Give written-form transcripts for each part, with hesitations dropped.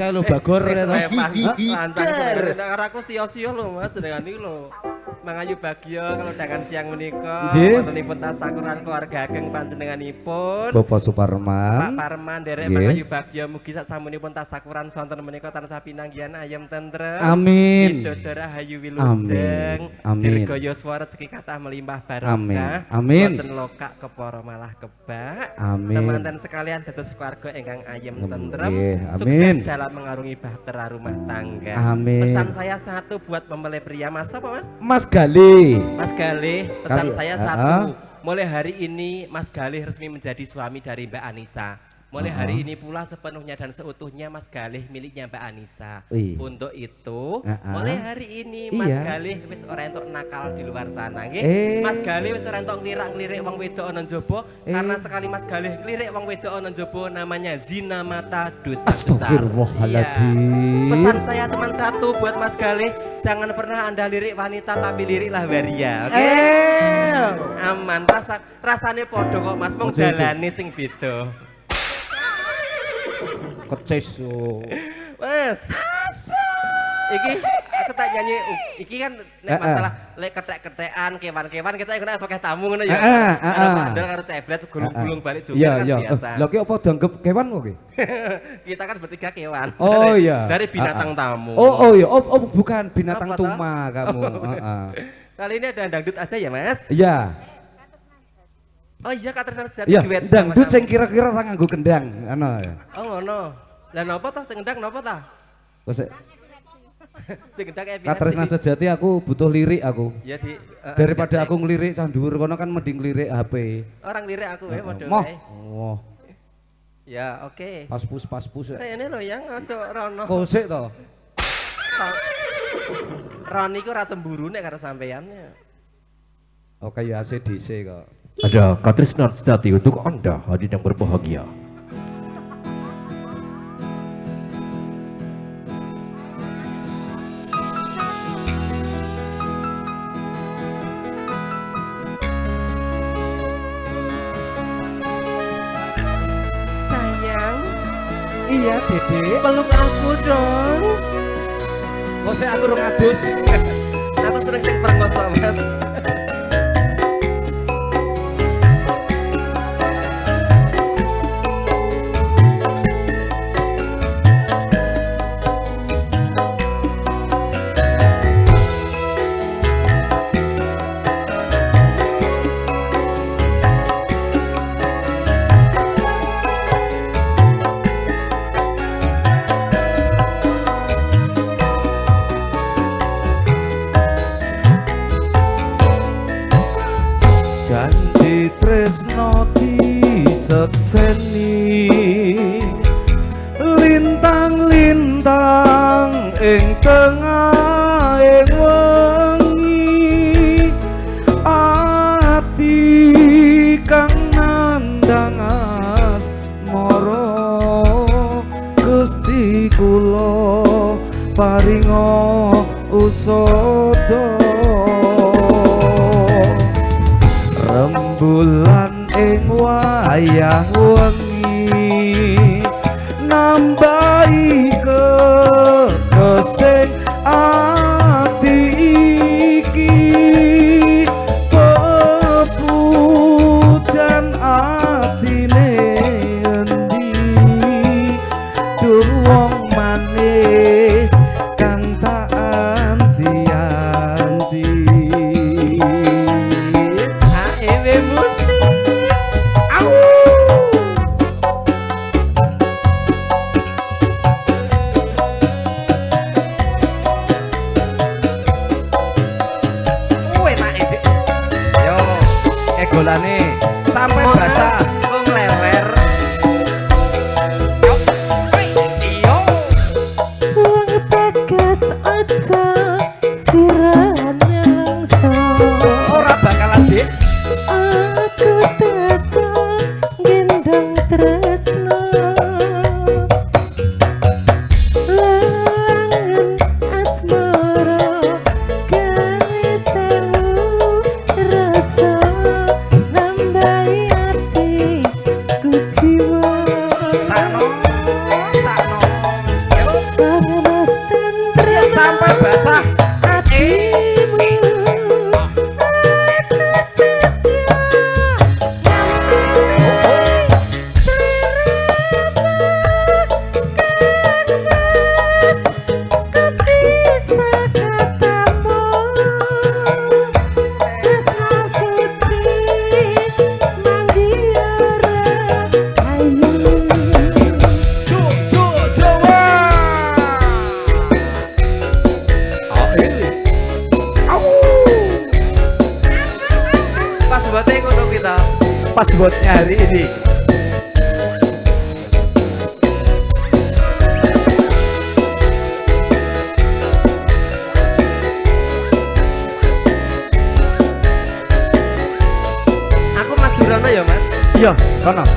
Kalau bagor ya toh. Lancang karena aku sio-sio lho Mas dengan iki lho. Mangayu Bagyo kalau dengan siang menika wontenipun tasakuran keluarga ageng panjenenganipun Bapak Suparman Pak Parman derek Mangayu Bagyo mugi sak samunipun tasakuran sonten menika tansah pinanggihan ayem tentrem. Amin. Bidodara hayu wilujeng. Amin. Dirgaya swara rezeki kathah melimpah barokah. Amin. Boten lokak kepara malah kebak. Amin. Temanten sekalian dados keluarga ingkang ayem tentrem. Amin. Sukses dalam mengarungi bahtera rumah tangga. Amin. Pesan saya satu buat mempelai pria. Mas apa Mas? Mas Galih. Mas Galih, pesan Kali- saya satu. Mulai hari ini Mas Galih resmi menjadi suami dari Mbak Anissa. Mulai hari ini pula sepenuhnya dan seutuhnya Mas Galih miliknya Mbak Anissa. Wih. Untuk itu, mulai hari ini Mas Iya. Galih wis ora entuk nakal di luar sana nggih. Mas Galih wis ora entuk nglirik-nglirik wong wedok ana njaba karena sekali Mas Galih nglirik wong wedok ana njaba namanya zina mata dosa besar. Astagfirullahaladzim. Iya. Pesan saya cuma satu buat Mas Galih, jangan pernah Anda lirik wanita tapi liriklah waria, oke? Aman, rasane podo kok Mas, mung dalane sing beda. Kecis Mas. Iki aku tak nyanyi iki kan nek masalah lek kethek-kethekan kewan-kewan kita kena sokeh tamu ngono ya. Bandel karo ceblet gulung-gulung balik juga kan biasa. Lha ki apa dianggep kewan kok ki? Kita kan bertiga kewan. Oh iya. Jare binatang tamu. Oh iya, bukan binatang tuma kamu. Kali ini ada dangdut aja ya Mas? Iya. Oh iya Katrisna Sejati Iya, duet dangdut sing kira-kira ora nganggo kendang, ngono ya. Oh ngono. Lah napa ta sing gendang napa ta? Wes Sing gendang kayak Katrisna Sejati aku butuh lirik aku. Ya di Daripada aku ngelirik sang dhuwur kono kan mending lirik HP. orang lirik aku ya padha Moh. wae. Oh, Ya oke. paspus. Rene lho yang ojo rono. Kosik to. Ron iku ora cemburu nek karo sampean ya. Oh kayak ACDC kok. Ada Katrisna Sejati untuk Anda hadirin yang berbahagia. Sayang, Iya, Dede. peluk aku dong. Kosik aku rung adus. Aku sering sing perkosa Mas. Janji tresno disekseni lintang-lintang ing tengah ing wengi ati kang nandang asmara Gusti kula paringa usada rembulan ing wayah wengi nambahi kekesing ati iki pepujan atine endi duh wong manis kang tak anti-anti. Aewe musik. Enak iki. Yo, egolane sampai basah. Kok nglewer. Wong tegas aja sirane langsung Ora bakalan dik. aku teko gendong tresno langan asmara gawe sewu rasa nambah bobotnya hari ini. Aku Mas Jurono ya, Mas. Iya, kono.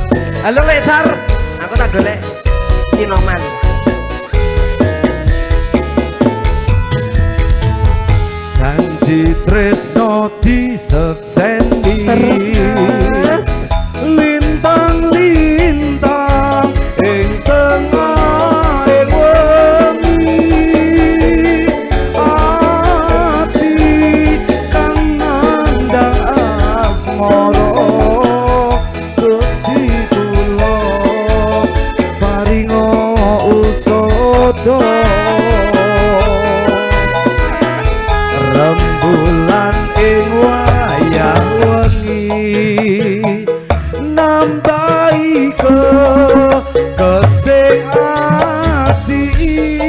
Halo Lek Sar. Aku tak golek Sinoman. Janji tresno disekseni lintang-lintang ing tengah wengi ati kang nandhang asmara Gusti kula paringa usada rembulan ing wayah wengi nambahi kesing ati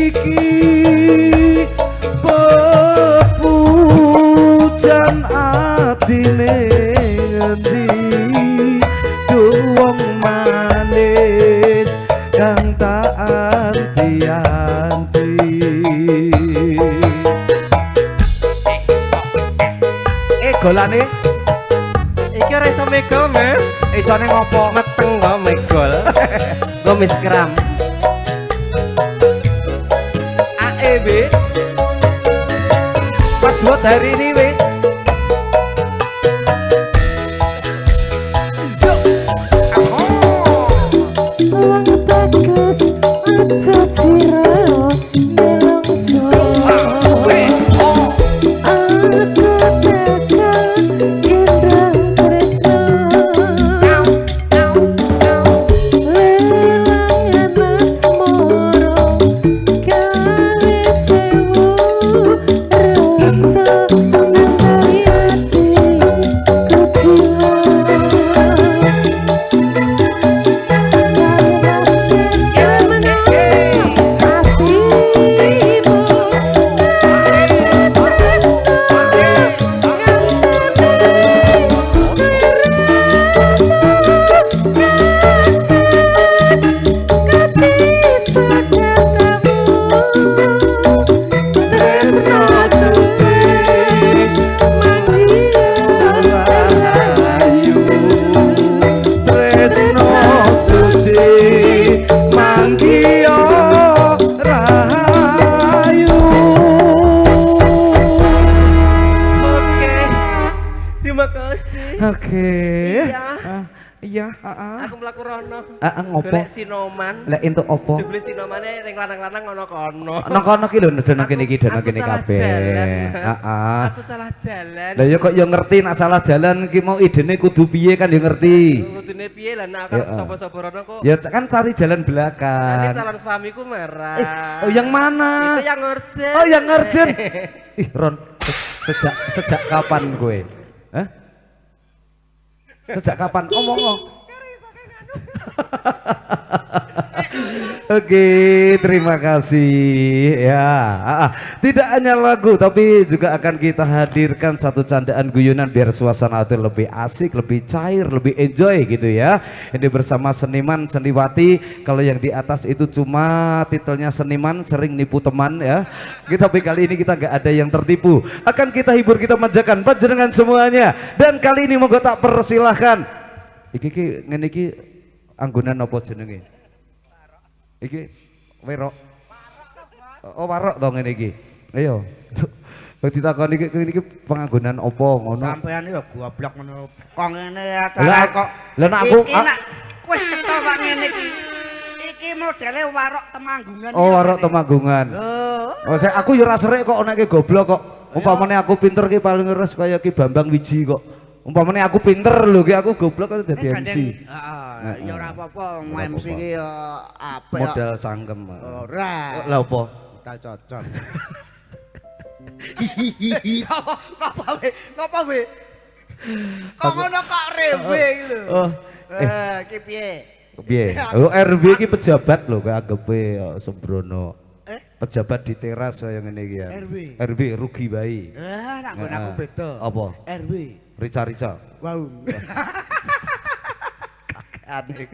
iki bepujan atine ngendi wong manis kang tak anti-anti. Golane Iki ora iso megol, Mas. isone ngopo? Meteng kok megol. Gomis kram. AEB password hari ini we. Wong bagus aja sira nelongso. Aku mlaku rono. Ngopo? Golek Sinoman. Lek entuk opo? Jebule Sinomane ning lanang-lanang ono kono. Nang kono ki lho dono kene iki dono kene kabeh. Heeh. Aku salah jalan. Lah ya kok ya ngerti nek salah jalan ki mau idene kudu piye kan ya ngerti. Kudune piye lah nek aku sapa-sapa rono kok. Ya kan cari jalan Nanti belakang. calon suamiku marah. Oh yang mana? Itu yang urgent. Oh yang urgent. Ih Ron, sejak kapan gue? Hah? Sejak kapan? Ngomong. Oke, terima kasih ya. Tidak hanya lagu tapi juga akan kita hadirkan satu candaan guyonan biar suasana itu lebih asik, lebih cair, lebih enjoy gitu ya. Ini bersama seniman seniwati. Kalau yang di atas itu cuma titelnya seniman sering nipu teman ya. Tapi kali ini kita nggak ada yang tertipu. Akan kita hibur, kita manjakan panjenengan semuanya. Dan kali ini moga tak persilahkan. Iki ngene iki anggonan apa jenenge? Iki werok. Oh warok to ngene iki. Ayo. Ditakoni iki panganggonan apa ngono? Sampeyan ya goblok ngono. Kok ngene ya Lah kok. Lah nek aku Iki nak wis cetha kok ngene iki. Iki modele warok Temanggungan. Oh warok Temanggungan. Oh saya aku yo ora serik kok nek goblok kok. Umpamane aku pinter ki paling ngeres kaya Ki Bambang Wiji kok. Umpamane aku pinter lho ki aku goblok kan dadi MC. Heeh, ya ora apa-apa, MC ki ya apik. Modal cangkem. Ora. Lah opo? Tak cocok. Ngapa we? Ngapa we? Kok ngono kok rewe iki lho. Oh. Ki piye? Piye? Oh RW ki pejabat lho kok anggepe Sembrono. Pejabat di teras saya ngene iki ya. RW rugi bae. Nak nggon aku beda. Apa? RW. Rica-rica. Wow. Aneh.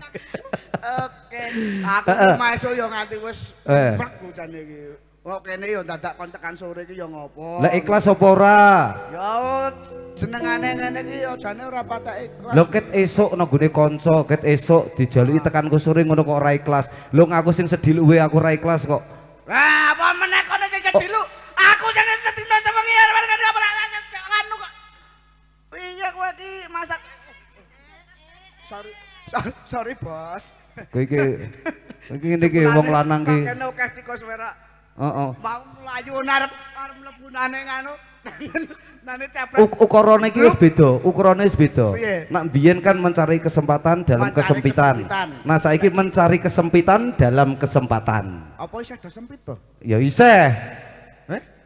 Oke, aku masuk yo nganti wis mrek jane iki. Oh kene yo dadak kon tekan sore iki yo ngopo? Lah ikhlas apa ora? Ya jenengane ngene iki yo jane ora patek ikhlas. Lho ket esuk nang gone kanca, ket esuk dijaluki tekan sore ngono kok ora ikhlas. Lho aku sing sedih luwe aku ora ikhlas kok. Lah apa meneh kono sing sedih lu? Aku jane sedih sewengi arep apa anu kok. Iya kowe iki masak. Sorry bos. Kowe iki ngene iki wong lanang ki. Kene akeh tikus werak. Heeh. Mau mlayu arep mlebu nane ngono. Nane cepet. Ukurane iki wis beda, ukurane wis beda. Piye? Nak biyen kan mencari kesempatan dalam Mencari kesempitan. kesempitan. Nah saiki mencari kesempitan dalam kesempatan. Apa isih do sempit, Bo? Ya isih.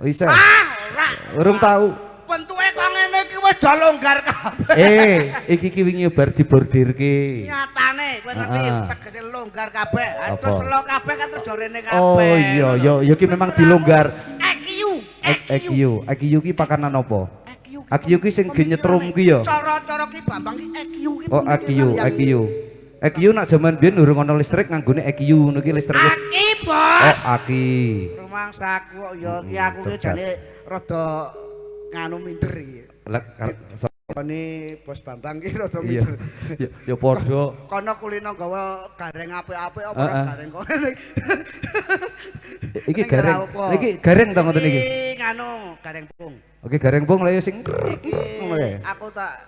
Isih. Ora. Urung tahu. Bentuke kok ngene iki wis do longgar kabeh. Iki wingi bar dibordirke. Nyatane kowe ngerti tegese longgar kabeh. Apa? Terus lo kabeh kan terus do rene kabeh. Oh iya, ya ki memang dilonggar. EQ. EQ ki pakanan apa? EQ ki sing Pemikiran nyetrum ki ya. Cara-cara ki Bambang ki EQ ki. Oh EQ nak jaman biyen urung ana listrik nganggone EQ ngono ki listrik. Aki, Bos. Oh aki. Rumangsaku kok ya ki aku ki jane rada nganu minder iki. Ini Bos Bambang ki rada Iya. minder. Ya padha. Kono kulino gawa gareng apik-apik apa gareng kok. Iki gareng. Iki gareng ta ngoten iki. Nganu gareng pung. Oke gareng pung lah ya sing Iki aku tak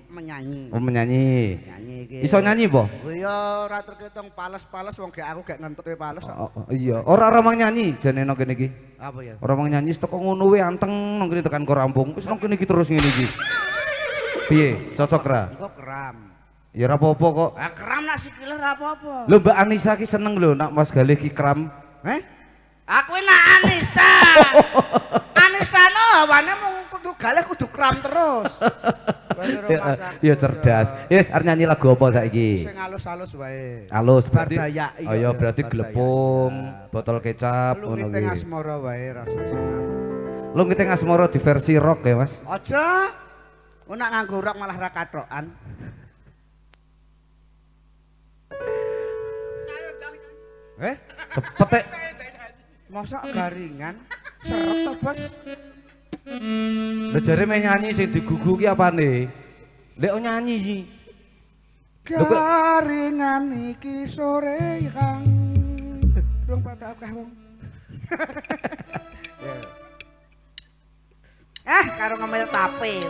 menyanyi. Oh menyanyi. Nyanyi iki. Iso nyanyi po? Ya ora terketung pales-pales wong gek aku gek ngentuke pales. Iya, ora mang nyanyi jane nang kene iki. Apa ya? Ora mang nyanyi teko ngono wae anteng nang kene tekan Korampung. Wis nang kene iki terus ngene iki. Piye? Cocok ra? Engko kram. Ya ora apa-apa kok. Ah kram nak sikile ora apa-apa. Lho Mbak Anissa ki seneng lho nak Mas Galih ki kram. Aku nak Anissa. Anissa no hawane mung kudu galih kudu kram terus. Ya cerdas. Yes, arep nyanyi lagu apa saiki? Sing halus-halus wae. Halus berarti. Bardayai. Oh ya berarti glepung, botol kecap Lu ngono ngiteng ki. asmara wae rasa seneng. Lu ngiteng asmara di versi rock ya, Mas? Aja. Ku nak nganggo rock malah ra kathokan. Cepet e. Mosok garingan seret to, Bos? Lah jare me nyanyi sing digugu ki apane? Lek nyanyi iki. Garingan iki sore kang rung pada akeh wong. Karo ngemel tape.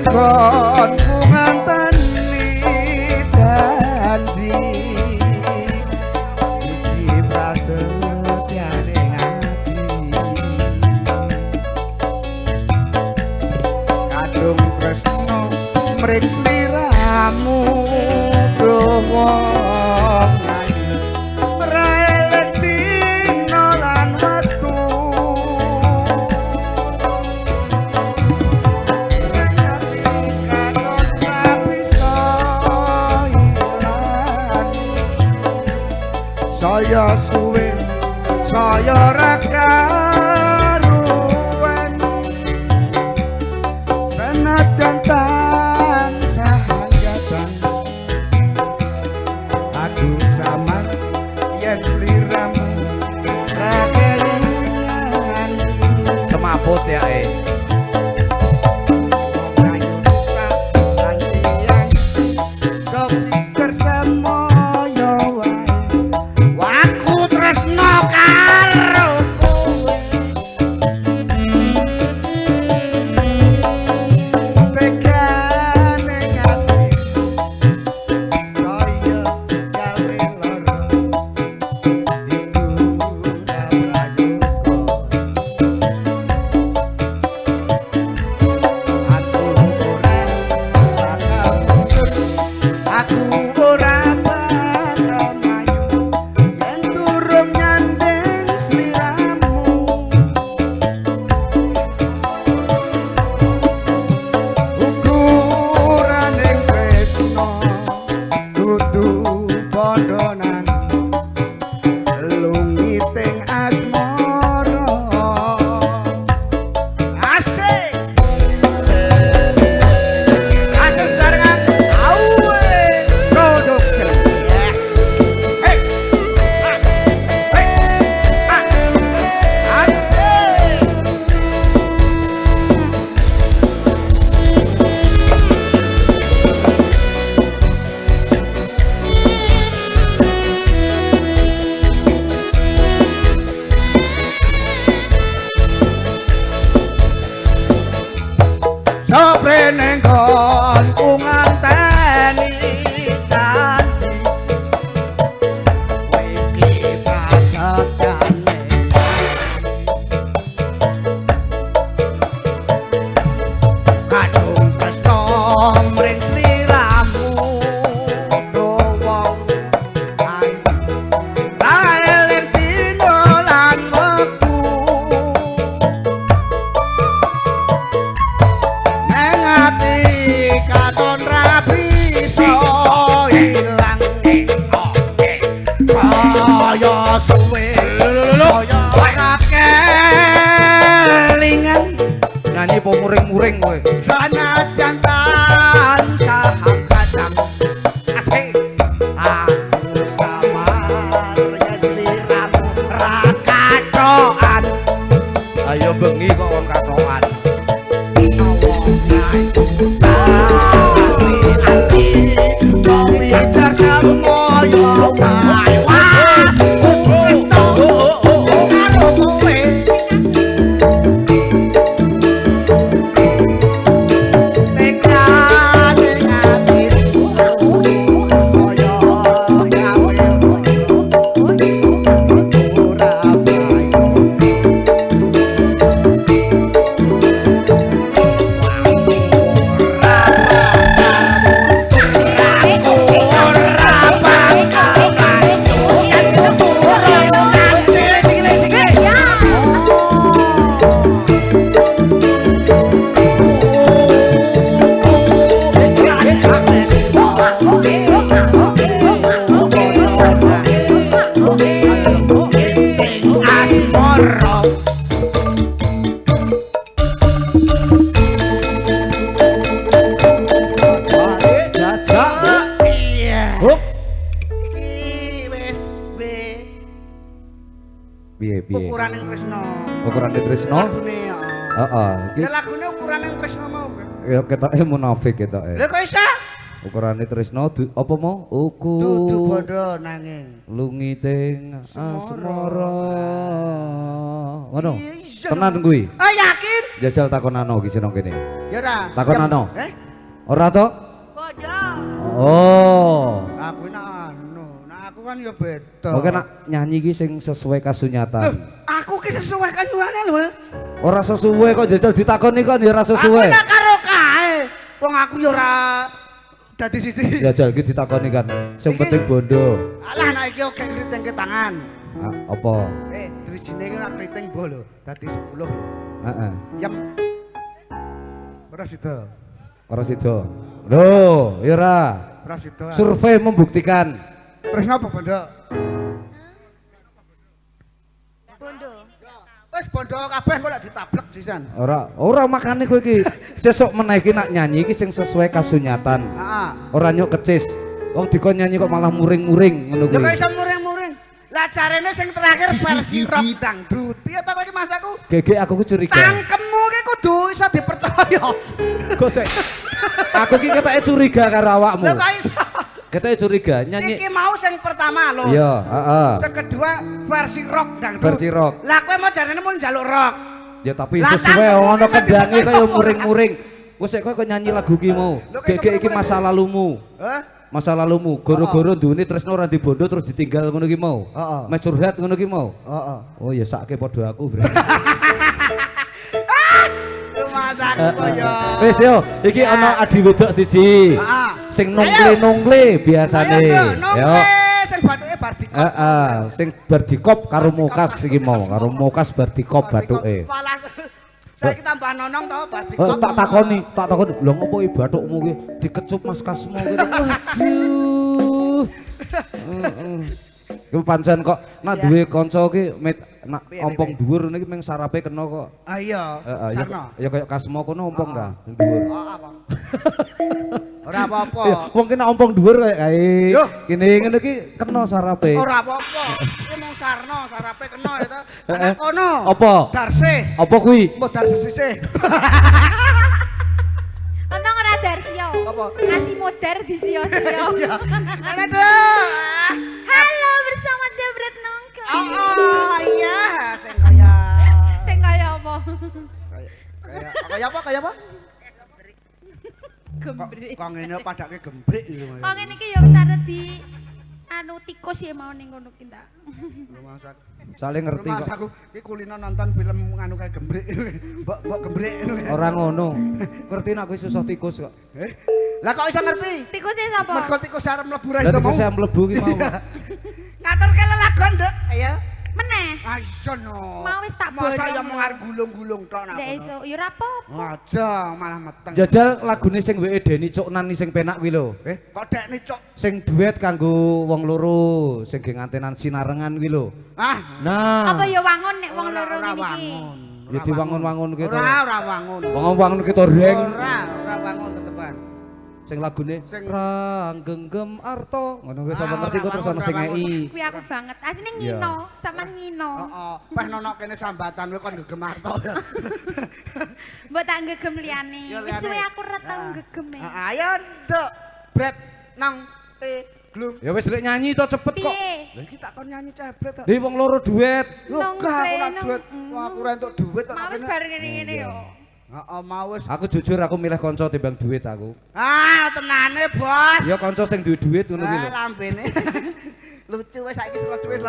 Kon nganteni janji iki prasetyane ati kadung tresno mring sliramu dowo saya suwe saya ra karuan senajan tansah hajatan aku samar yen sliramu ra kelingan Semaput ya Soprene nggonku nganteni janji kowe iki prasatyane kadung tresno mring sliramu do wong ayu laeling dina lan wektu nang ati katon rabi so ilang kaya suwe kaya ora kelingan Nyanyi po muring-muring kowe. sanajan tansah kadang asik aku samar yen sliramu ra kacokan Ayo bengi kok wong katokan. Piye? Ukuraning tresno. Ukurane Tresno? Lagune ya. Heeh. Ya lagune ukuraning tresno mau. Ya ketoke munafik ketoke. Lha kok iso? Ukurane Tresno apa mau? Ukur. Dudu bondo nanging. Lungiting asmara. Ngono. Iya, iya. Tenan kuwi. Ah yakin? Jajal takonano iki sino kene. Ya ora. Takonano. Ora to? Bodoh. Oh. Aku nak anu, nah aku kan ya beda. Oke nak nyanyi iki sing sesuai kasunyatan. Aku ki sesuai kanyuane lho. Ora sesuai kok jajal ditakoni kok ya ora Aku sesuai. nak karo kae. Wong aku ya ora dadi siji. Jajal iki ditakoni kan. Sing penting bondo. Alah nek iki oke kriting ke tangan. Apa? Drijine iki nak kriting mbok lho, dadi 10 lho. Heeh. Yem. Ora sida. Ora sida. Loh, ya ora. Ora sida. Survei membuktikan. Terus ngapa, Bondo? Bondo. Wis bondo kabeh kok lak ditablek sisan. Ora makane kowe iki sesuk meneh iki nak nyanyi iki sing sesuai kasunyatan. Heeh. Ora nyok kecis. Wong dikon nyanyi kok malah muring-muring ngono Lha kok kuwi. iso muring-muring. Lah jarene sing terakhir versi rock dangdut. Piye ta kowe iki Mas aku? Gege aku ku curiga. Cangkemmu ki kudu iso dipercaya. Kok sik aku ki ketoke curiga karo awakmu. Lha kok iso? Ketoke curiga nyanyi. Iki mau sing pertama lho. Iya, heeh. Sing kedua versi rock dangdut. Versi rock. Lah kowe mau jarene mun njaluk rock. Ya tapi Lah, sesuai cangkemmu ono bisa kendange dipercaya. kaya muring-muring. Wes sik kowe kok nyanyi lagu ki mau. Lho, kok Gege iso iki masa lalumu. Hah? Masa lalumu, goro-goro duweni tresno ora dibondo terus ditinggal ngono ki mau. Heeh. Mes curhat ngono ki mau. Heeh. Oh ya sakke padha aku, Bre. Mas aku kaya. Wis yo, iki Ya. ana adi wedok siji. Heeh. Sing nungkle-nungkle biasane. Ayo, Yo. nongke sing bathuke bar dikop. Heeh, sing bar dikop karo mokas iki mau, karo mokas bar dikop bathuke. Malah saiki tambah nonong to bar Oh, dikop. tak takoni, lho ngopo iki bathukmu ki dikecup Mas Kasmo ki. Waduh. Heeh. Ku pancen kok nak duwe kanca ki nak ompong dhuwur ngene iki mung sarape kena kok. Ah iya, Heeh, sarno. ya kaya Kasmo kono ompong ta, dhuwur. Apa? Ora apa-apa. Ya, wong ki nak ompong dhuwur kaya kae. Yo. Kene ngene iki kena sarape. Ora apa-apa. Iki mung sarno, sarape kena ya to. Heeh. Anak kono. Apa? Darse. Apa kuwi? Mbok darse sisih. Untung ora Darsio. Apa? Ngasih modar di sio-sio. Ya. Aduh. Halo bersama Jebret Nongkrong. Oh iya, sing kaya Sing kaya apa? kaya apa? Kaya apa? Gembrek. Kok ngene padake gembrek iki. Kok ngene iki ya wis arep di anu tikus ya mau ning ngono ki ta. Masak. Saling ngerti Mas kok. aku iki kulino nonton film nganu kayak gembrek. Mbok gembrek. Ora ngono. Ngerti nek kowe susah tikus kok. Lah kok iso ngerti? Tikuse sapa? Mergo tikus arep mlebu ra Lah iso mau. tikus saya mlebu ki mau. Ngaturke lelagon, Nduk. Ayo. Meneh. Ah iso no. Mau wis tak Masa ya bolong. mau arep gulung-gulung tok nak. Ndek iso, ya ora apa-apa. Aja malah meteng. Jajal lagune sing WE Deni Cuknan sing penak kuwi lho. Kok dekne cok. Sing duet kanggo wong loro sing ge ngantenan sinarengan kuwi lho. Ah, Nah. Apa ya wangun nek wong loro ora ngene iki. wangun. Ya diwangun-wangun kita. Ora wangun. Wangun-wangun kita reng. Ora wangun tetepan. Sing lagune Sing- Ranggengem Arto. Ngono kuwi sapa Ah, ngerti kok ora terus ana sing wangun, ngei. Kuwi aku banget. Asline Iya. ngino, sampean ngino. Heeh, peh nono kene sambatan kowe kon gegem arto. Mbok tak gegem liyane. Ya, Wis liyane. suwe aku ora tau Ah. gegem e. Ayo, Nduk. Bret nang glung. Ya wis lek nyanyi to cepet kok. Piye? Lah iki tak kon nyanyi cebret to. Li wong loro duet. Yo Nong gak aku ora nong- duit. Wah, aku ora entuk duit kok. Mau wis bareng ngene-ngene yo. Heeh, mau wis. Aku jujur aku milih kanca timbang duit aku. Ah, tenane, Bos. Ya kanca sing duwe duit ngono ki lho. Lambene. Lucu wis saiki lucu wis.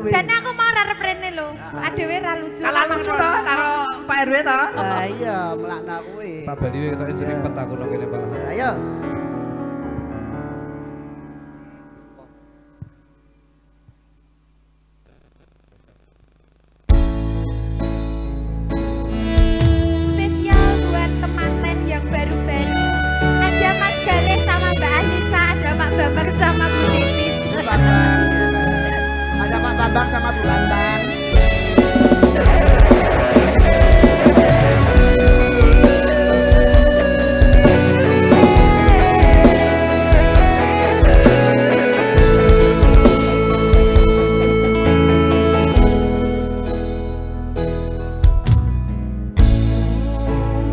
Jane aku mau arep rene lho. Adewe ra lucu. Kalah lucu to karo Pak RW to? Ah iya, melakna kuwi. Tak bali wae ketoke jerimpet aku nang kene malah. Ayo. Spesial buat temanten yang baru-baru. Ada Mas Gale sama Mbak Anissa, ada Pak Bambang sama Bu Titis. Pak Bambang. Ada Pak Bambang sama Bu Bambang.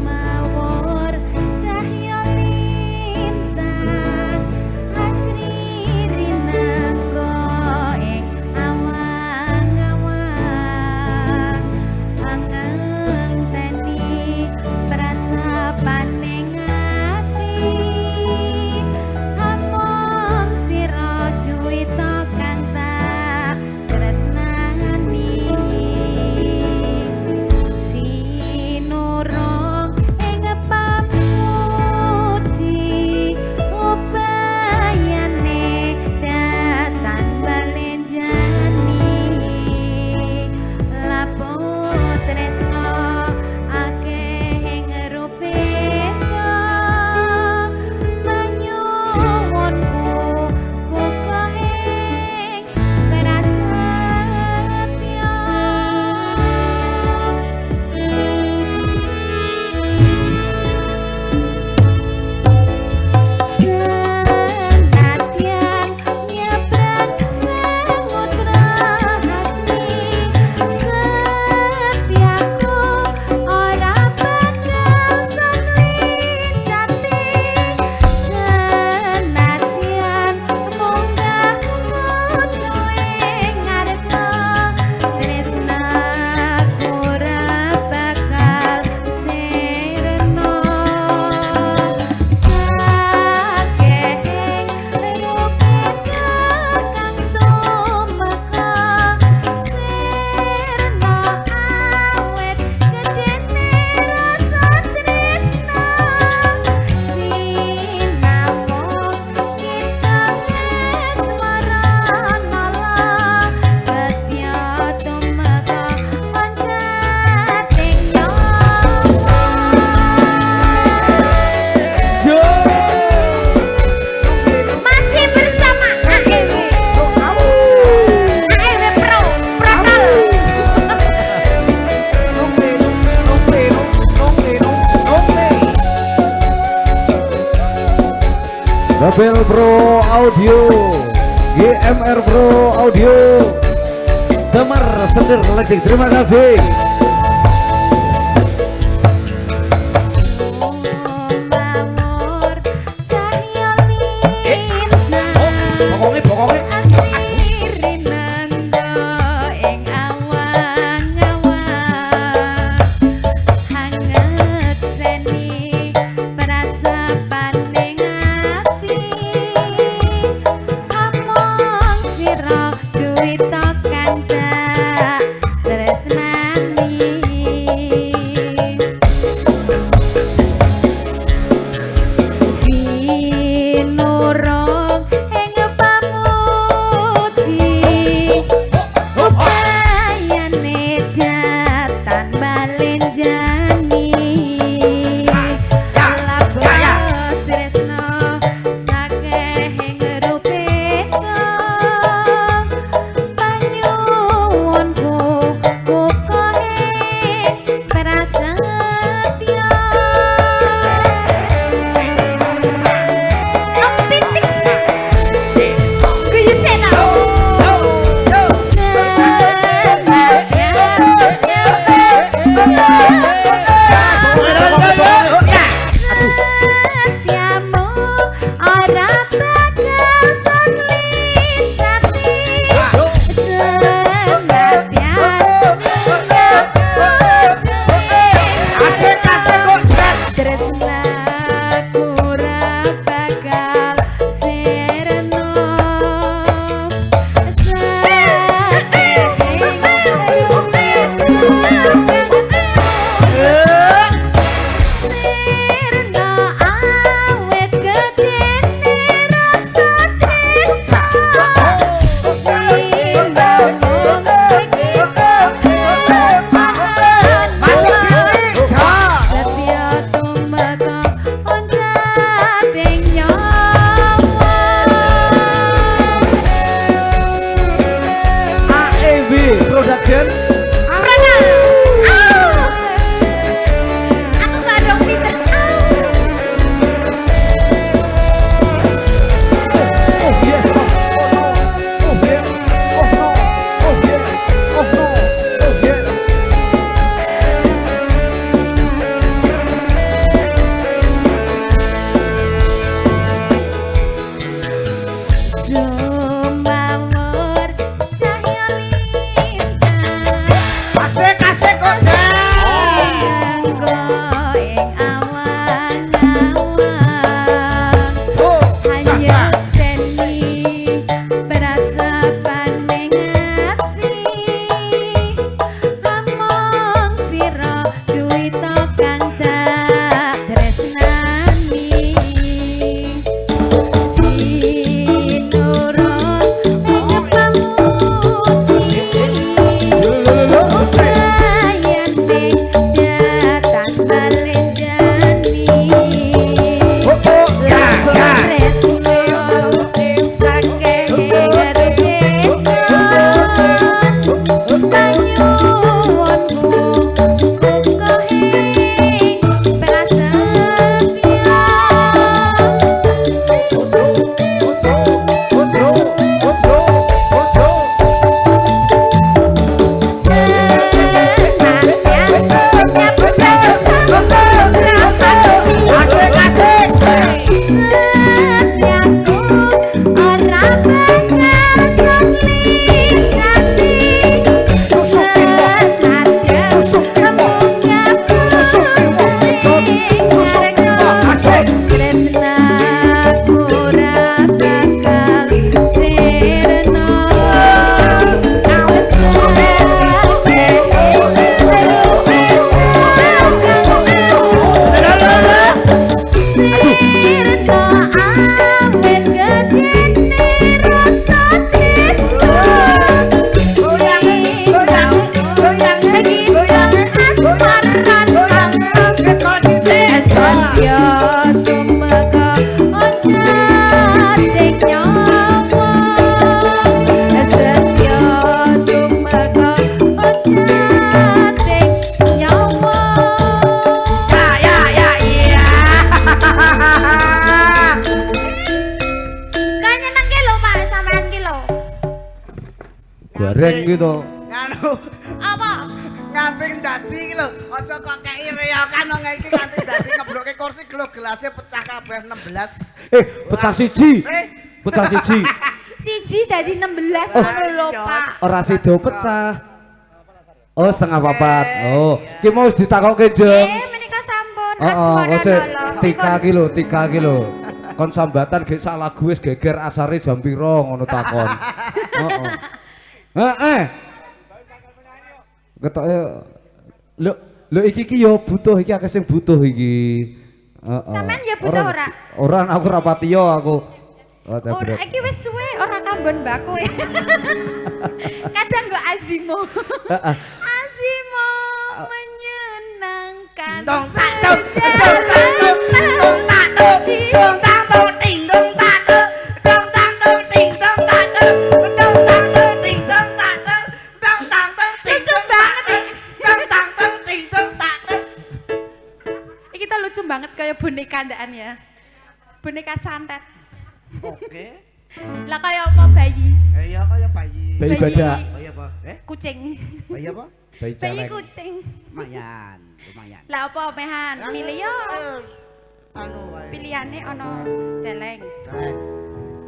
Mawar cahya lintang asri rinanggo ing awang-awang angeng teni prasapaning ati among sira juwita kang tak tresnani sinurung ing pamuji ubayane datan balenjani lapo tresno akeh ing rupita menyuwunku kukohing prasetya Senadyan nyebrang samudra hati setiaku ora bakal sanglincati senadyan munggah mutu ing ngarga tresnaku ora bakal sirna sakehing rupita kang tumeka sirna awet gedene rasa tresna sinamung kita asmarana setya tumeka pancating nyawa masih bersama AEW Pro Protol Rebel Pro Audio, GMR Pro Audio, Demar Sendir Ledik. Terima kasih. Mawar cahya lintang Pokoknya. asri nanda ing awang-awang hangat seni prasapan Bareng gitu. Nganu Apa? nganti dadi iki lho, aja kok kei reyokan nang iki nganti dadi ngebloke kursi lho gelasnya pecah kabeh 16. Pecah siji. Pecah siji. Siji dadi 16 ngono lho, Pak. Ora sida pecah. Oh, setengah papat. Oh, ki mau wis ditakokke, Jeng. Menika sampun Wis asmara 3 kilo. Kon sambatan gek sak lagu wis geger asare jam piro ngono takon. Heeh. Ketoke lho iki yo butuh iki akeh sing butuh iki. Heeh. Sampeyan ya butuh ora? Ora aku ora pati yo aku. Ora iki wis suwe ora kambon mbako. Kadang nggo azimo. Azimo menyenangkan. Dong tak dong dong tak dong dong tak dong dong tak dong ting dong tak dong dong tak dong ting dong tak dong dong tak dong ting dong tak dong dong tak dong ting Lucu banget iki. dong tak dong ting dong tak dong. Iki ta lucu banget kayak boneka ndak ya. Boneka santet. Oke. Lah kaya apa bayi? Iya kaya bayi. Bayi badak. Bayi apa? Kucing. Bayi apa? Bayi Bayi celeng. kucing. Lumayan, lumayan. Lah apa mehan? Milih yo. Anu wae. Pilihane ana celeng, Celeng.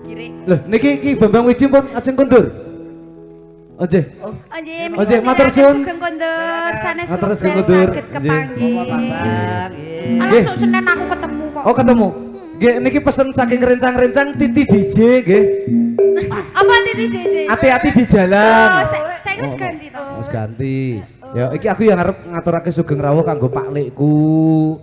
kiri. Loh niki iki Bambang Wiji pun ajeng kondur. Oje. Oje, matur suwun. Sugeng kondur, sanes Matur sugeng suwun, kondur. saged Nggih. kepanggih. Bambang, nggih. Ana sok Senin aku ketemu kok. Oh ketemu. Nggih niki pesen saking rencang-rencang Titi DJ nggih. Apa titi DJ? Hati-hati di jalan. Oh, saya wis ganti to. Wis ganti. Ya iki aku yang arep ngaturake sugeng rawuh kanggo Pak Lekku.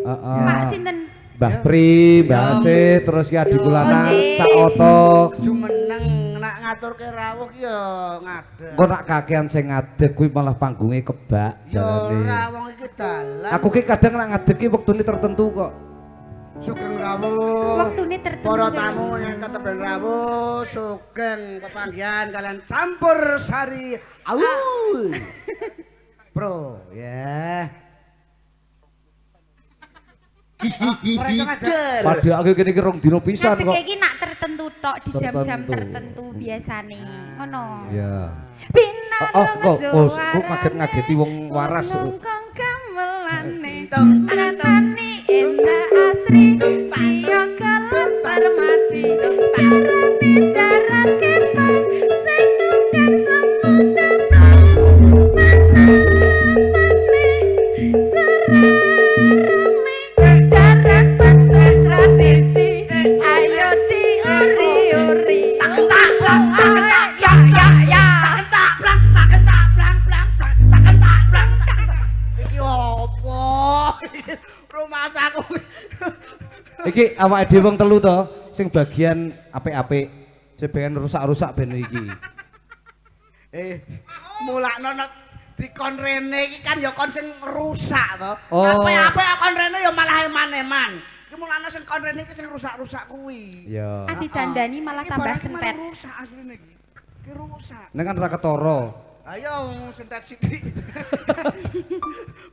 Heeh. Pak sinten? Mbah Pri, Mbah Asih, terus ki Adi Kulana, Nggih. Cak Oto. Jumeneng nak ngaturke rawuh ki ya ngadeg. Kok nak kakean sing ngadeg kuwi malah panggunge kebak Ya jalane. ora wong iki dalan. Aku ki kadang nak ngadeg ki wektune tertentu kok. Sugeng rawuh. Waktune tertentu. Para tamu yang keteben rawuh sugeng pepanggihan kalian campur sari. Au. Bro, ya. Ora iso ngajar. Padha aku kene iki rong dino pisan Ngadeg kok. iki nak tertentu tok di jam-jam Tertentu. tertentu biasane. Ngono. Ya. Binar Kok ngaget-ngageti wong waras. Nungkong gamelane. Tung, Ratani indah asri. Ciyo kalampar mati. Carane jaran kepang. Sing nunggang semunda pang. Manane. Serang. Iki awake dhewe wong telu to, sing bagian apik-apik, sing bagian rusak-rusak ben iki. Mulakno nek dikon rene iki kan ya kon sing rusak to. Oh. Apik-apik kon rene ya malah eman-eman. Iki mulane sing kon rene iki sing rusak-rusak kuwi. Ya. Ati dandani malah Iki tambah barang iki malah sentet. rusak asline iki. Iki rusak. Nek kan ra ketara. Ayo sentet sithik.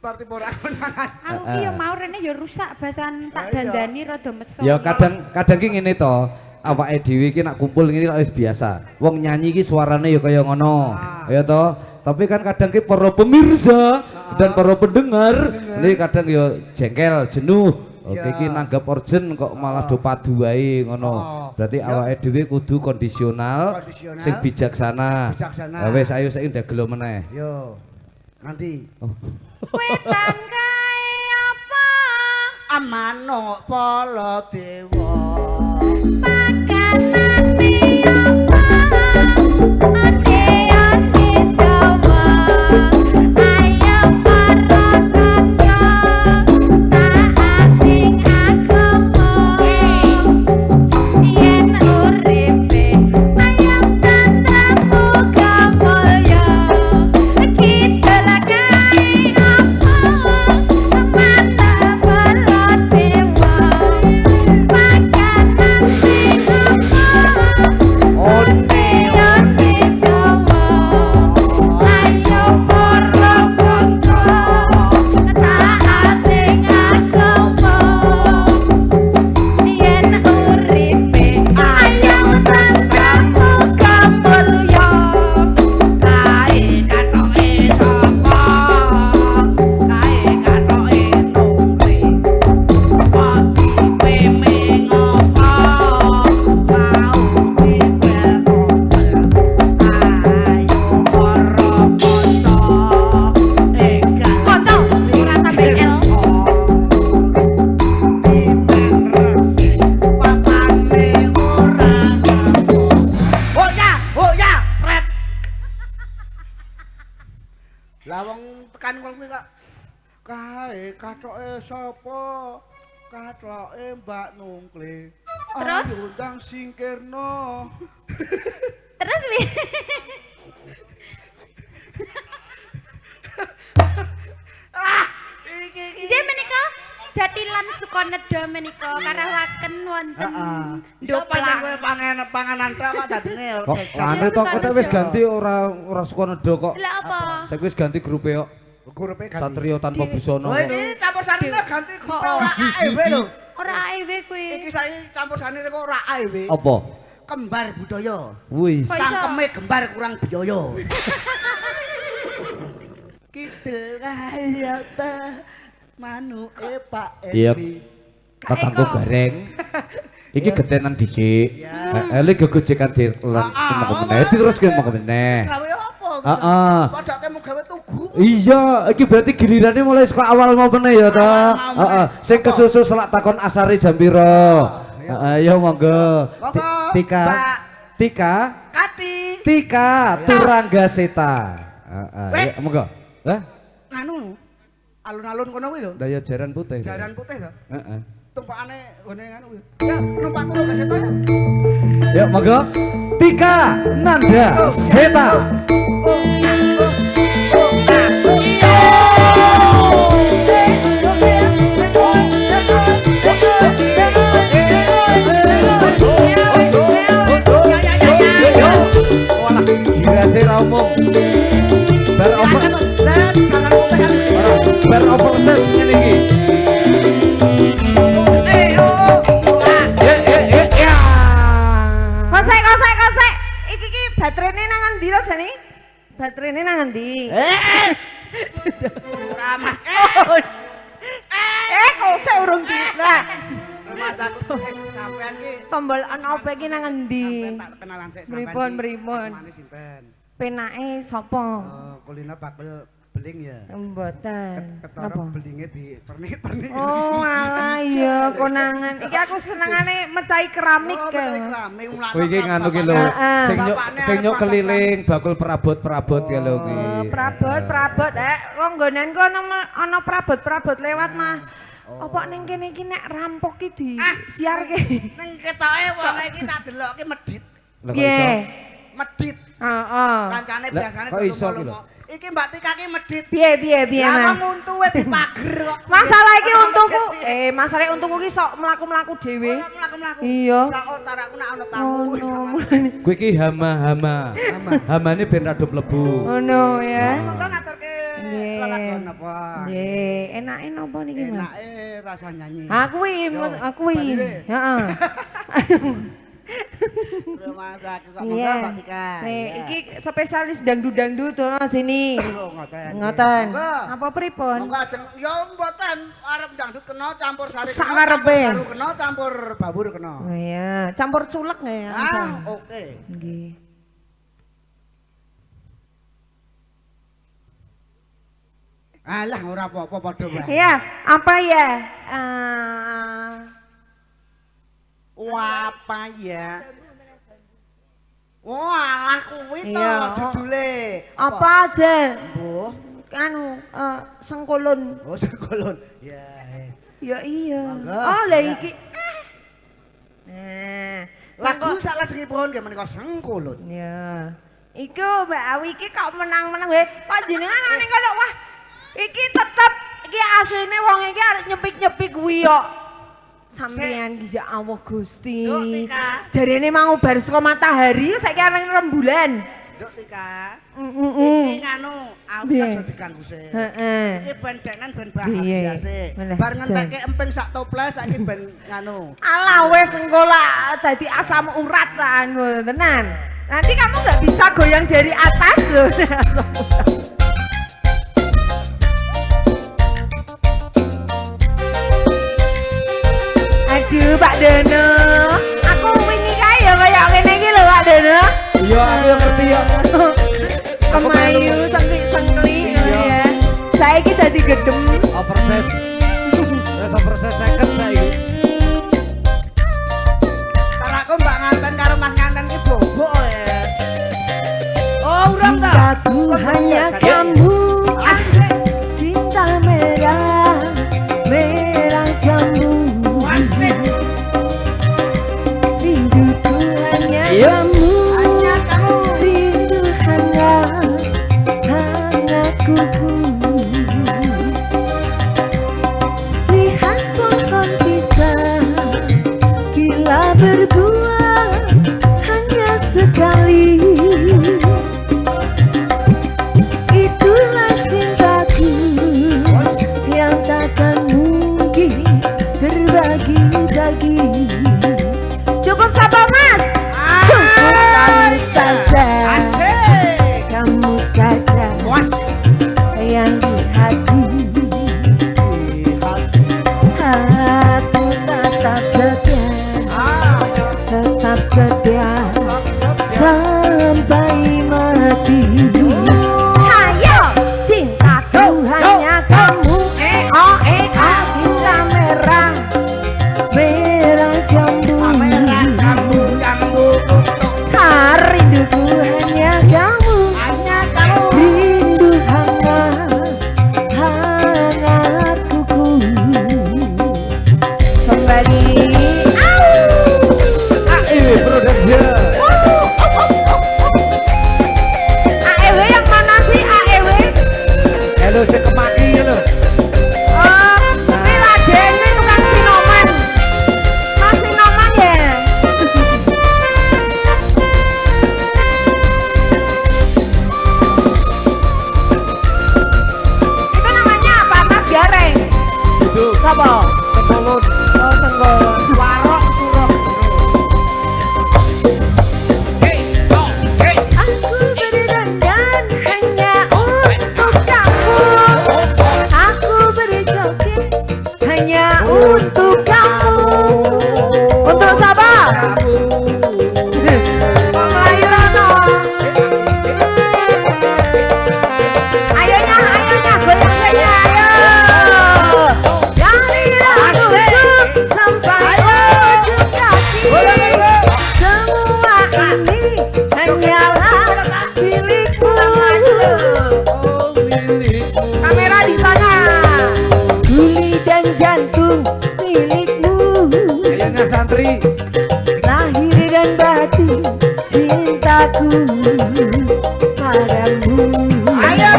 Parti ora konangan. Aku ki ya mau rene ya rusak basan tak Ayo. dandani rada meso. Ya kadang ki ngene to. Awake dhewe iki nak kumpul ngene wis biasa. Wong nyanyi ki suarane ya kaya ngono. Ya to. Tapi kan kadang ki para pemirsa dan para pendengar ini kadang ya jengkel, jenuh. Oke iki nanggap orjen kok malah do padu wae ngono. Berarti awake dhewe kudu kondisional, sing bijaksana. Ya wis ayo saiki ndagelo meneh. Yo. Nanti. Wetan kae apa? Amano pala dewa. Pakanane apa? Ane Jawa. Ayo para kanca. Taating agama. Yen uripe ayam tandamu kamulya. Kidul kae apa? Mana bala dewa. Pakanane apa? Onde Jawa. Ayo para kanca. Taating agama. Yen uripe ayam tandamu kamulya. Kae katoke sapa? Kae katoke nungri. Pati pemeng apa? Mau dipel ayo para kanca. Enggal Kanca ora sampe L. Timbang resik papane ora ngambung. Oh ya, Fred. Lah wong tekan kono kuwi kok kae kathoke sapa? Kathoke Mbak Nungkle. Terus? Ayo ndang singkirno. Terus wi. Iki Nggih menika Jatilan Sukoneda menika karawaken wonten Ndoplang kowe Ndoplang. panganan tok kok dadine Kok anu to kok wis ganti ora Sukoneda kok. Lah apa? Saiki wis ganti grupe kok. Gurupe ganti. Satrio tanpa busana. Oh iki campur sarine ganti grup Oh. ora AEW lho. Ora AEW kuwi. Iki saiki campur sarine kok ora AEW. Apa? Kembar budaya. Wis. Kok iso? Cangkeme gembar kurang biaya. Kidul kaya apa? Manuke Pak Yep. Endi. Tetangga gareng. Iki getenan dhisik. Ele gegojekan meneh terus ke meneh. Gawe apa? Heeh. Padake mau gawe tugu. Iya, iki berarti gilirane mulai saka awal mau meneh ya to. Heeh. Sing kesusu selak takon asare jam pira. Heeh, ya monggo. Tika. Mbak. Tika. Kati. Tika Turangga Seta. Heeh, ya monggo. Hah? Anu alun-alun kono kuwi lho. Daya jaran putih. Jaran putih to. Heeh. Tumpakane ngene anu kuwi. Ya, numpak turu ke seto ya. Ya monggo. Tika Nanda Seta. Walah, dirase ra umum. Bar oversize ngene iki. Ya. Kosek. Iki baterainya nang endi to jane? Baterainya nang endi? Ramah. Kosek urung di. Lah, Masaku sampean ki tombol on off iki nang endi? sampean tak kenalan sik Mripun. Asmane sinten? Penake sapa? Kulina bakal beling ya. Mboten. Ketara Napa? belinge di pernik-pernik. Oh, alah iya konangan. Iki aku senengane mecahi keramik kan. kan. Kowe iki nganu ki lho. Sing nyuk keliling bakul perabot-perabot ki lho ki. Prabot. Ronggonanku ana prabot lewat mah. Apa ning kene iki nek rampok iki di Ah, siarke. Ning ketoke wong iki tak delokke medit. Lah kok Piye? iso? Medit. Heeh. Kancane Lah, biasane kok iso iki lho? Iki Mbak Tika ki medit. Piye Lah Mas? muntu wis dipager kok. Masalah iki untuku, masalah untuku ki sok mlaku-mlaku dhewe. Mlaku-mlaku. Iya. Sak otarakku nek ana tamu. Oh wis no, sama. mulane. Kowe iki hama-hama. Hamane ben rada mlebu. Ngono ya. Monggo ngaturke Nggih. lelagon apa? Nggih, enake napa niki Mas? Enake rasa nyanyi. Aku heeh. Mas aku kok Iya. monggo Mbak Tika. Iki spesialis dangdut to sini. Oh, ngoten. Ngoten. Monggo. Apa pripun? Monggo ajeng ya mboten arep dangdut kena campur sari kena. Sakarepe. Campur saru kena campur babur kena. Oh iya, campur culek nggak ya? Ah, oke. Nggih. Alah ora apa-apa padha wae. Iya, apa ya? Wah, apa ya? Wah, kuwi to Iya. judule. Apa aja? Mbuh. Anu, sengkulun. Oh, sekolon. Ya. Ya iya. Monggo. Oh, lah Ya. iki. Nah, Lagu sak lajengipun nggih menika sengkulun. Ya. Iku Mbak Awi iki kok menang-menang wae. Kok jenengan ning kono wah. Iki tetep iki asline wong iki arep nyepik-nyepik kuwi kok. Sampeyan ki ya Allah Gusti. Nduk, Tika. Jarene mau bar saka matahari saiki arep rembulan. Nduk Tika. Heeh. Iki nganu, aku Piye? aja diganggu sih. Heeh. Iki ben denen ben Piye? bahagia sih. Meneh, Bar ngentekke emping sak toples saiki ben nganu. Alah wes engko lah dadi asam urat lah ngono tenan. Nanti kamu nggak bisa goyang dari atas loh. Aduh Pak Dono, aku wingi kae ya kaya ngene iki lho Pak Dono. Iya, aku yang ngerti ya. Kemayu sengkli ngono ya. Saiki dadi gedem. Overses. Wes overses 50 saiki. Karo aku mbak nganten karo mas nganten ki bobok ya. Oh, urang ta? Cintaku hanya kamu. Asik. Cinta merah, merah jambu. Asik. Rinduku hanya Iya. kamu. Hanya kamu. Rindu hangat, hangat kuku. Lihat pohon pisang, bila berbuah hanya sekali. Itulah cintaku yang takkan mungkin terbagi-bagi. Cukup sabar Mas. Cukup kamu saja. Asik. Kamu saja Asik. yang di hati. Aku tetap setia, tetap setia sampai mati. Ayo, cintaku hanya kamu. Cinta merah, merah jambu. Merah jambu jambu kutuk. Rinduku hanya kamu. Hanya kamu. Rindu hangat, hangat kuku. Kembali. AEW Production. AEW yang mana sih AEW? Halo, saya kemaki ya lo. Oh, Miladen ini tukang sinoman. Mas sinoman ya? Itu namanya apa? Mas Gareng? Itu Siapa? Sengkulun. Oh, Tenggolon. Warok suruh. Aku berdandan hanya untuk kamu. Aku berjoget hanya untuk kamu. Untuk siapa? Melayu Rono. Ayonya, goyang-goyang, ayo. Dari rambutku sampai ujung kaki. Semua ini hanyalah milikmu. Kamera di sana. Guli dan jantung. santri. Lahir dan batin cintaku padamu. Ayo,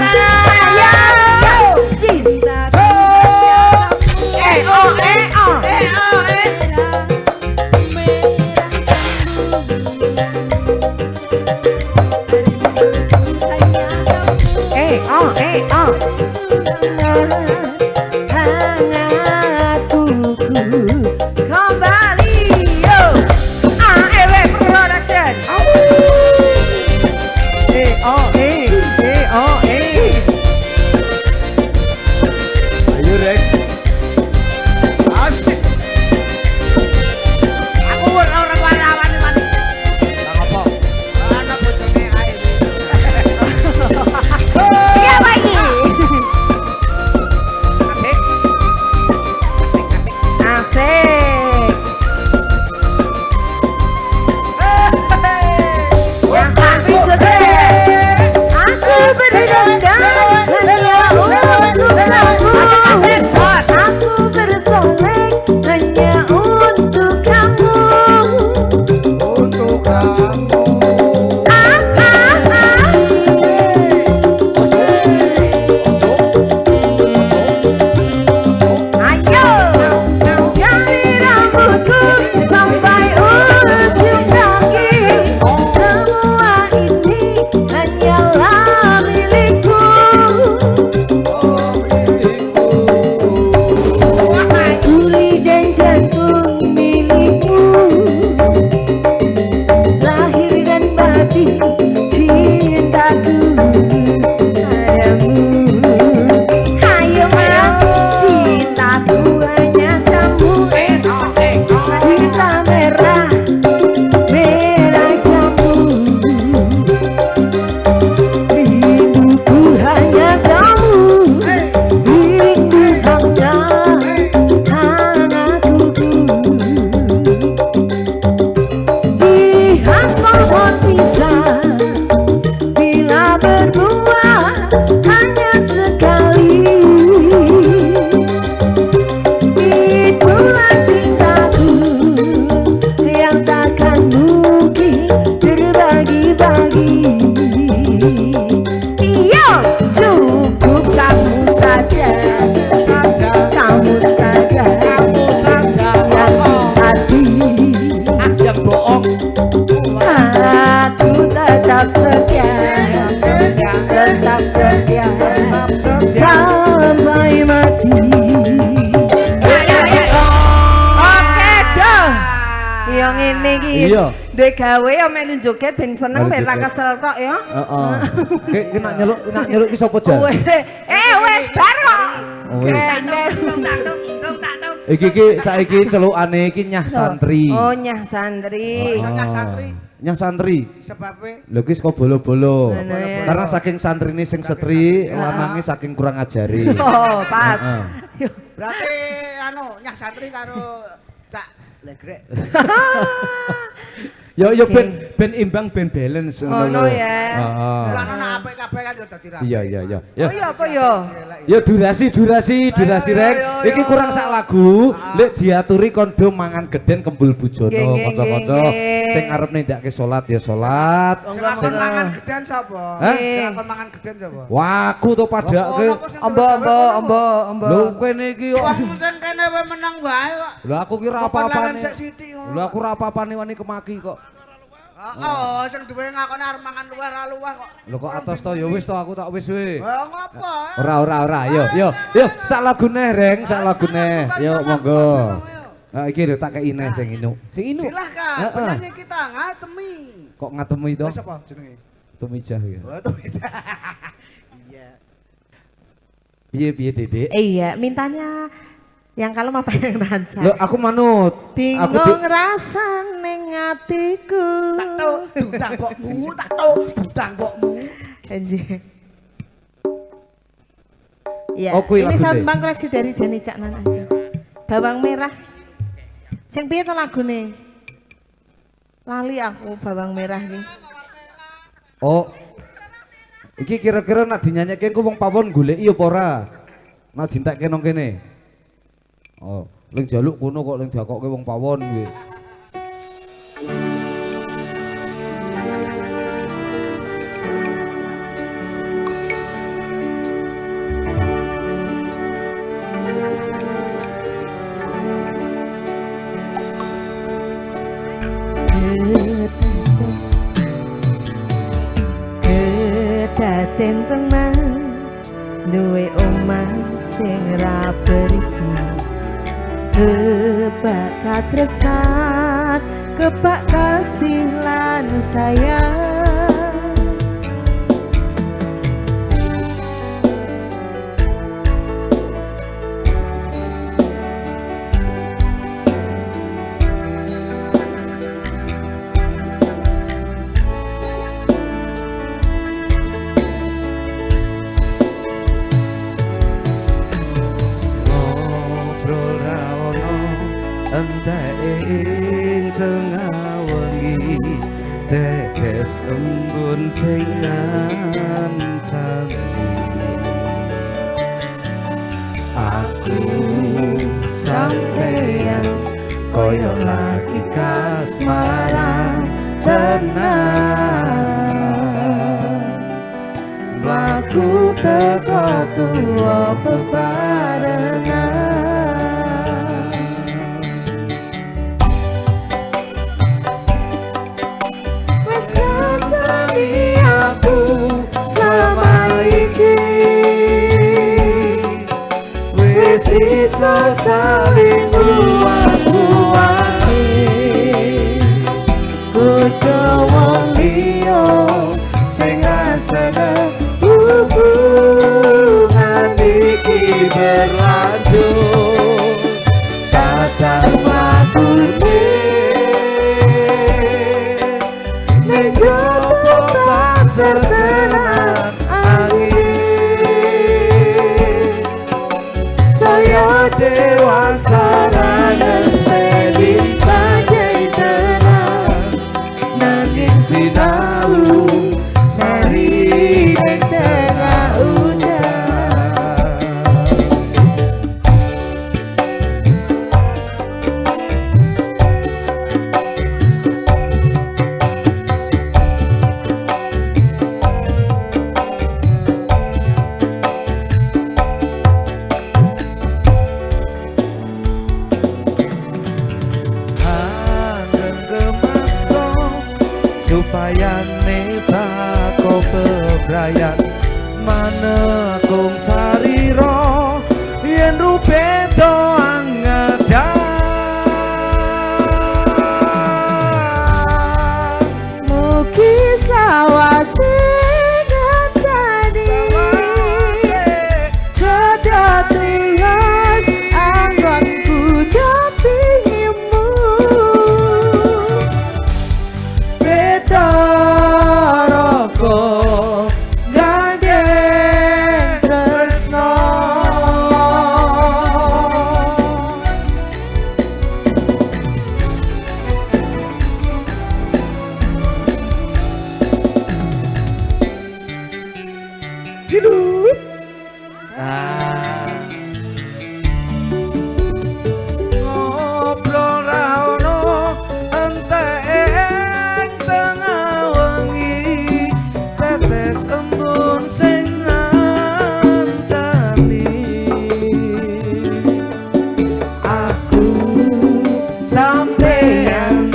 Cintaku kembali yo AEW Production. Ayo Rex. asik. Aku orang walawan mati. Nang apa? Anak bojone ae. Iya Pak iki. Asik. Asik. Asik. Yang santri sedih. Aku berdendam hanya untuk kamu. Aku bersolek hanya untuk kamu. Untuk kamu. Ayo, dari rambutku sampai ujung kaki, semua ini hanyalah milikku. Tuli dan jantung milikmu, lahir dan batin cintaku padamu. Ayo mas, cintaku hanya kamu. Cinta merah, merah jambu. Rinduku hanya kamu. Rindu hangat, hangatku. Lihat pohon pisang bila berbuah hanya sekali. Itulah cintaku yang takkan mungkin terbagi-bagi. Yo, cukup kamu saja, kamu saja yang hati. Yang bohong. Aku tetap setia, tetap setia sampai mati. Oke dah. Yang ini iki. Iya. Duwe gawe ya melu joget ben seneng ben ra Melu joget. kesel tok ya. Heeh. Ki nak nyeluk ki sapa jan? Wes wes bar kok. Oh, wes. Gender. Iki saiki celukane iki nyah santri. Oh nyah santri. Soalnya santri. Nyah santri. Sebabnya Lho ki saka bolo-bolo. Mana ya? Karena saking santrine sing setri, lanange saking kurang ajari. Oh pas. Heeh. berarti anu nyah santri karo cak legrek. Yo ben imbang ben balance Ngono ya. Heeh. Lan ana apik kabeh kan yo dadi rapi. Iya. Oh iya apa ya? Ya durasi rek. Iki kurang sak lagu, lek diaturi kondo mangan geden kembul bujono Nggih, kanca-kanca. nggih. Sing arep nindakke salat ya salat. Sing akon mangan geden sapa? Hah? Sing akon mangan geden sapa? Waku to padake. Ombo. Lho kene iki kok. Wong sing kene wae menang wae kok. Lho aku ki ora Kok laran apa-apane. sik sithik kok. Lho aku ora apa-apane wani kemaki kok. Oh, sing duwe ngakon arep mangan luwih ra luwih kok. Lho kok atos to ya wis to aku tak wis we. Lah ngopo? Ora. Yo. Sak lagune reng, sak lagune. Yo monggo. Ah iki lho tak kei neh sing inu. Silahkan, Heeh. penyanyi kita ngatemi. Kok ngatemi to? Wis apa jenenge? Tumijah ya. Oh, tuh bisa. Iya. Piye Dedek? Iya, mintanya yang kalem apa yang rancang? Lho aku manut. Bingung rasa ning atiku. Tak tau, dundang mbokmu, tak tau, dundang mbokmu. Anjir. Iya, Oh, kuwi ini lagune. sambang koleksi dari Dani Caknan aja. Bawang merah. Sing piye to lagune? Lali aku bawang merah iki. Oh. Iki kira-kira nak dinyanyekke ku wong pawon goleki apa ora? Nak dintekke nang kene. Oh, ling jaluk kono kok ling diakokke wong pawon kuwi. tak berisi kebak katresnan kebak kasih lan sayang ngobrol ra ono enteke ing tengah wengi tetes embun sing ngancani aku sampeyan koyo lagi kasmaran tenang mlaku teko tuwa bebarengan wes ngancani aku selama iki wis iso saling kuat-kuati kudu wong liya sing asale hubungan iki berlanjut kata wakune mencoba tak tertenang angin saya dewasa ngerteni bagai terang nanging sinau mari ning tengah udan Kangen kemasko supaya neta kau bebrayan mana kong sariro yen rupedo angedan mugi sawase ngancani sedatiras anggonku dapingimu betaroko gandeng tresno cilut ngobrol ra ono enteke ing tengah wengi tetes embun sing ngancani aku sampeyan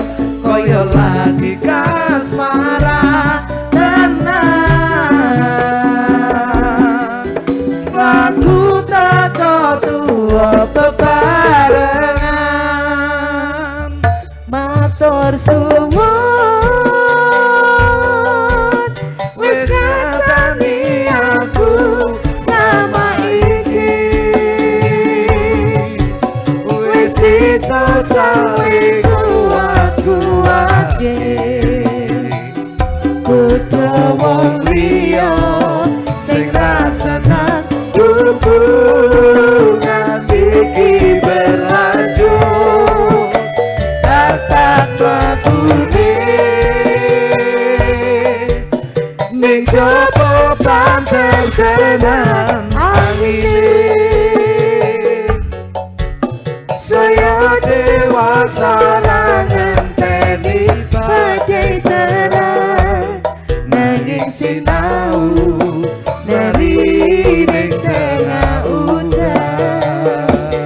koyo lagi kasmaran tenang aku teko tuwa bebarengan matur suwun wis ngancani aku sama iki wis iso saling kuat-kuatke kudu wong liya sing rasanan hubungan iki berlanjut tatap lakune ning jopo pantai tenan angin saya dewasa ngenteni badai terang nanging sinau dari ning tengah udan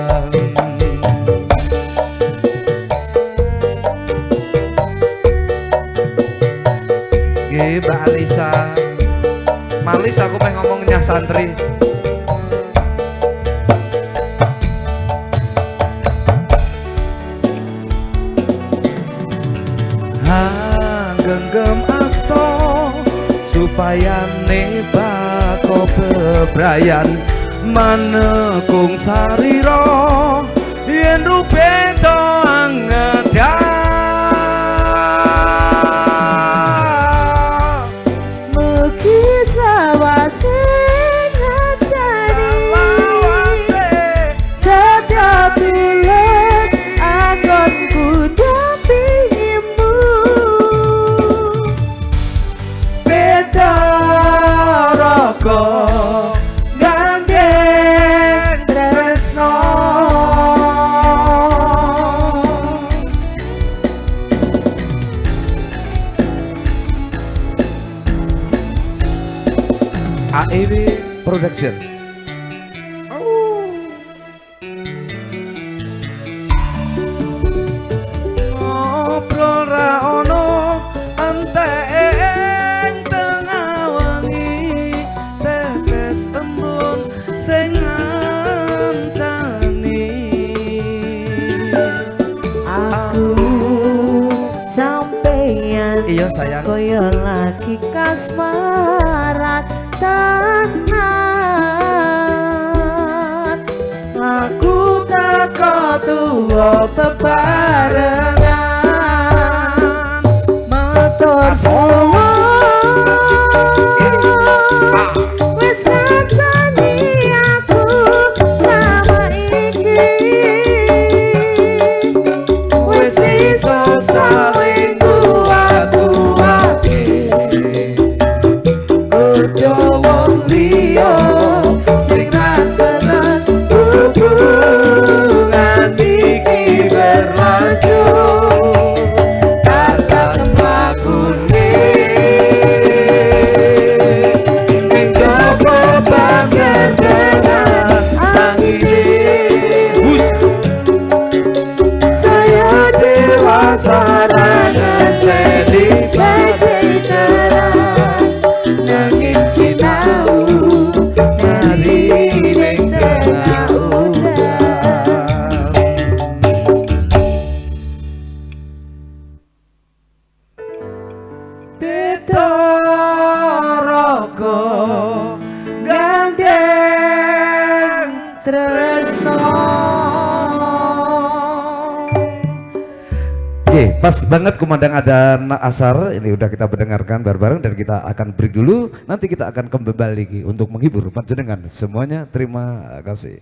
nggih Mbak Alisa Malis aku pengen ngomong nyah santri bebrayan manekung sarira yen rubeda angedah Mugi sawase ngajari Setia tulus akonku dampingimu beda raga gandeng tresno AEW Production. Ngobrol ra ono entek tengah wengi tetes embun sing ngancani Aku sampeyan iya sayang koyo lagi kasmaran tenan Aku teko tuwa bebarengan Matur suwun wis ngancani aku sama iki wis iso saling kuat-kuati Ojo wong liya sing ra seneng hubungan iki berlanjut kata mlakune ning jaba pangertenan angine saya dewasa ngenteni badai terang nanging sinau mari ning tengah udan beda raga gandeng tresno. Oke, pas banget kumandang adzan asar. Ini udah kita mendengarkan bareng-bareng dan kita akan break dulu. Nanti kita akan kembali lagi untuk menghibur panjenengan semuanya. Terima kasih.